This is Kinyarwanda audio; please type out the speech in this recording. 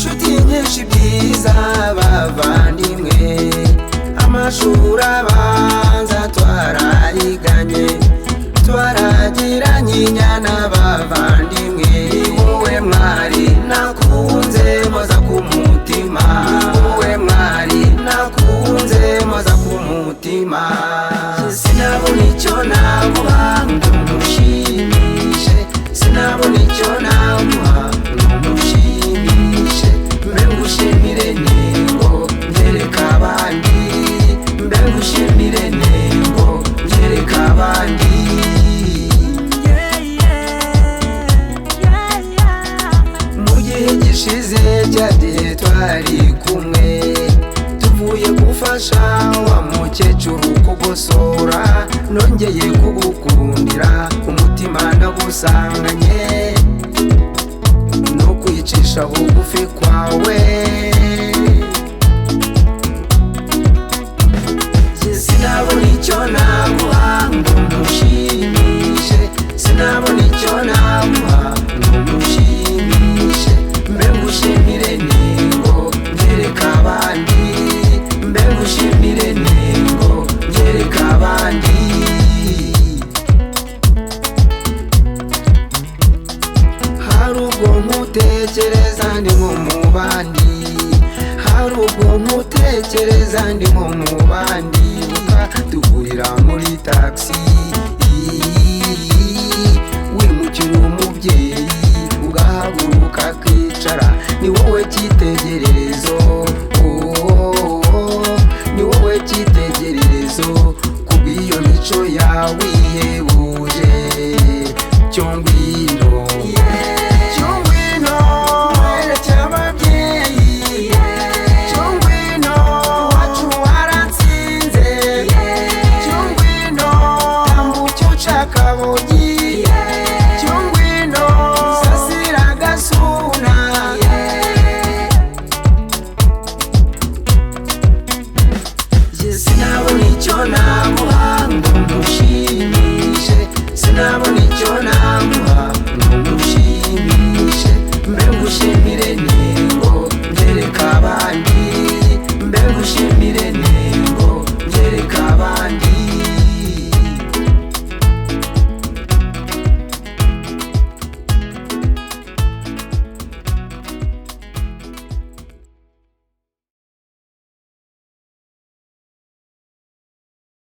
inshuti nyinshi byiza bavandimwe, amashuri abanza twarayiganye, twaragiranye inyana bavandimwe. Wowe mwari nakunze moza ku mutima, wowe mwari nakunze moza ku mutima. Sinabona icyo naguha ngo umushimishe, sinabona icyo naguha ngo umushimishe. Mbe ngushimire nego ngereka abandi, mbe ngushimire nego ngereka abandi. Mu gihe gishize cyagiye twari kumwe, tuvuye gufasha wa mukecuru kugosora, nongeye kugukundira umutima ndagusanganye, no kwicisha bugufi kwawe. Sinabona icyo naguha ngo umushimishe, sinabona icyo naguha ngo umushimishe. Mbe ngushimire nego ngereka abandi, mbe ngushimire nego ngereka abandi. Hari ubwo nkutekereza ndi nko mu bandi, hari ubwo nkutekereza ndi nko mu bandi. Duhurira muri taxi, wimukira umubyeyi ugahaguruka kwicara, ni wowe cyitegererezo, ni wowe cyitegererezo. Kubw'iyo mico yawe ihebuje, cyo ngwino cyo ngwino werekera ababyeyi, cyo ngwino wacu waratsinze, cyo ngwino tambuka ucaka bogi, cyo ngwino sasira agasuna. Sinabona icyo naguha ngo umushimishe, sinabona icyo naguha ngo umushimishe. Mbe ngushimire nego ngereka abandi, mbe ngushimire nego ngereka abandi.